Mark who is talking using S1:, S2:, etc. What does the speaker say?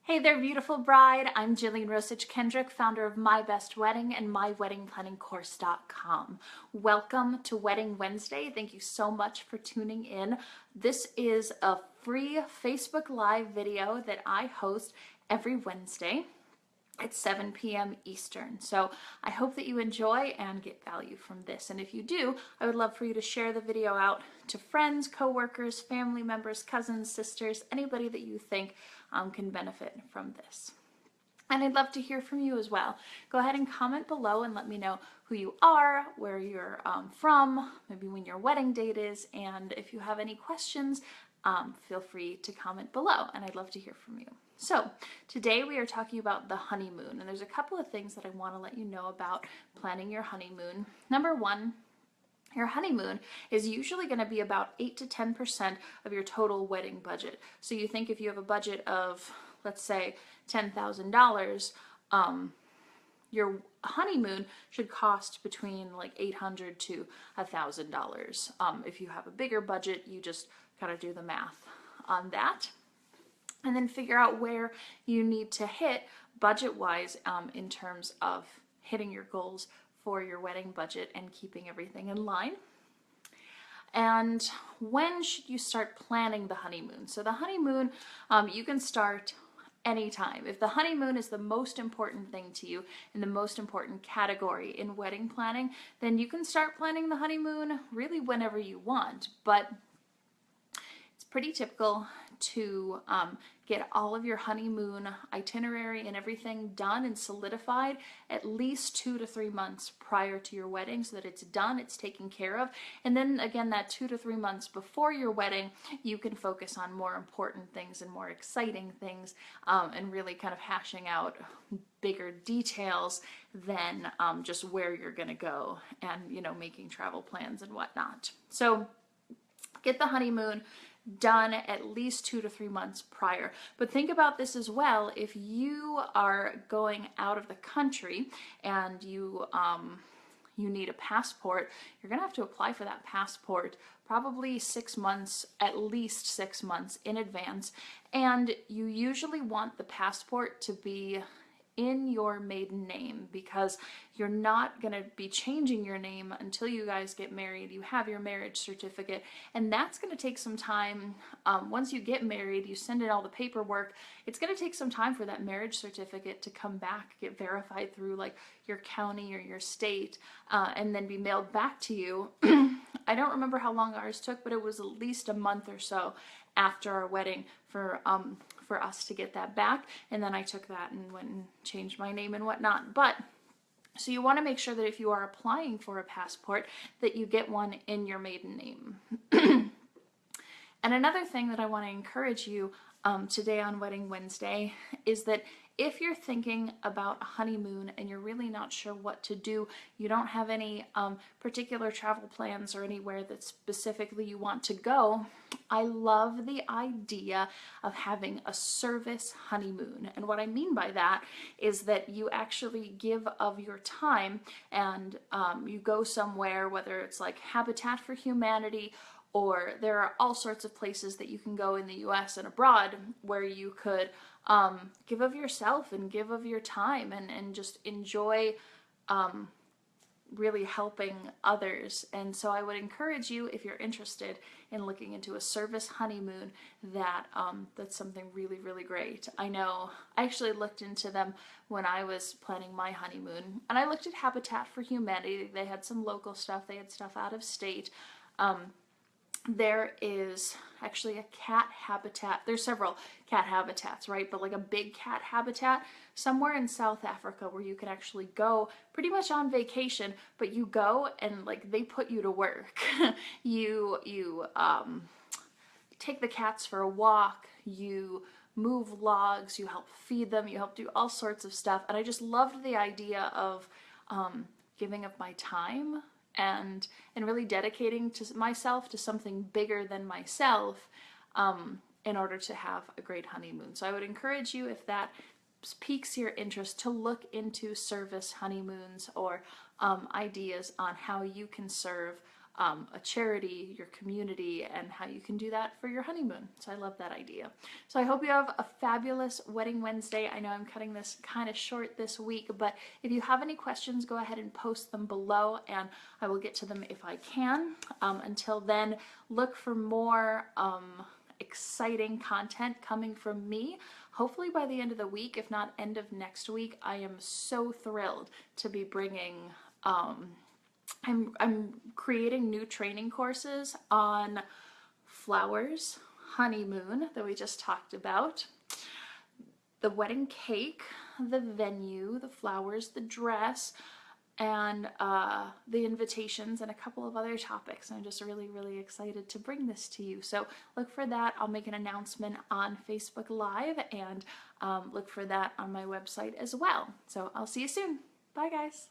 S1: Hey there, beautiful bride. I'm Jillian Rosich Kendrick, founder of My Best Wedding and MyWeddingPlanningCourse.com. Welcome to Wedding Wednesday. Thank you so much for tuning in. This is a free Facebook Live video that I host every Wednesday at 7 p.m. Eastern. So I hope that you enjoy and get value from this. And if you do, I would love for you to share the video out to friends, coworkers, family members, cousins, sisters, anybody that you think can benefit from this. And I'd love to hear from you as well. Go ahead and comment below and let me know who you are, where you're from, maybe when your wedding date is, and if you have any questions, feel free to comment below, and I'd love to hear from you. So today we are talking about the honeymoon, and there's a couple of things that I want to let you know about planning your honeymoon. Number one, your honeymoon is usually going to be about 8 to 10% of your total wedding budget. So you think if you have a budget of, let's say, $10,000, your honeymoon should cost between like $800 to $1,000. If you have a bigger budget, you just kind of do the math on that and then figure out where you need to hit budget-wise in terms of hitting your goals for your wedding budget and keeping everything in line. And when should you start planning the honeymoon? So the honeymoon, you can start anytime. If the honeymoon is the most important thing to you and the most important category in wedding planning, then you can start planning the honeymoon really whenever you want. But it's pretty typical to get all of your honeymoon itinerary and everything done and solidified at least 2 to 3 months prior to your wedding so that it's done, it's taken care of. And then again, that 2 to 3 months before your wedding, you can focus on more important things and more exciting things and really kind of hashing out bigger details than just where you're gonna go and, you know, making travel plans and whatnot. So get the honeymoon done at least 2 to 3 months prior. But think about this as well. If you are going out of the country and you need a passport, you're gonna have to apply for that passport probably 6 months, at least 6 months in advance. And you usually want the passport to be in your maiden name because you're not going to be changing your name until you guys get married. You have your marriage certificate, and that's going to take some time. Once you get married, you send in all the paperwork. It's going to take some time for that marriage certificate to come back, get verified through like your county or your state, and then be mailed back to you. I don't remember how long ours took, but it was at least a month or so after our wedding for us to get that back. And then I took that and went and changed my name and whatnot. But so you want to make sure that if you are applying for a passport that you get one in your maiden name. And another thing that I want to encourage you today on Wedding Wednesday is that if you're thinking about a honeymoon and you're really not sure what to do, you don't have any particular travel plans or anywhere that specifically you want to go, I love the idea of having a service honeymoon. And what I mean by that is that you actually give of your time and you go somewhere, whether it's like Habitat for Humanity, or there are all sorts of places that you can go in the US and abroad where you could give of yourself and give of your time and just enjoy really helping others. And so I would encourage you, if you're interested in looking into a service honeymoon, that that's something really, really great. I know I actually looked into them when I was planning my honeymoon, and I looked at Habitat for Humanity. They had some local stuff, they had stuff out of state. There is actually a cat habitat. There's several cat habitats, right? But like a big cat habitat somewhere in South Africa where you can actually go pretty much on vacation, but you go and like they put you to work. You take the cats for a walk, you move logs, you help feed them, you help do all sorts of stuff. And I just loved the idea of giving of my time and really dedicating to myself to something bigger than myself in order to have a great honeymoon. So I would encourage you, if that piques your interest, to look into service honeymoons or ideas on how you can serve a charity, your community, and how you can do that for your honeymoon. So I love that idea. So I hope you have a fabulous Wedding Wednesday. I know I'm cutting this kind of short this week, but if you have any questions, go ahead and post them below and I will get to them if I can. Until then, look for more exciting content coming from me. Hopefully by the end of the week, if not end of next week. I am so thrilled to be bringing I'm creating new training courses on flowers, honeymoon that we just talked about, the wedding cake, the venue, the flowers, the dress, and the invitations, and a couple of other topics. I'm just really, really excited to bring this to you. So look for that. I'll make an announcement on Facebook Live, and look for that on my website as well. So I'll see you soon. Bye, guys.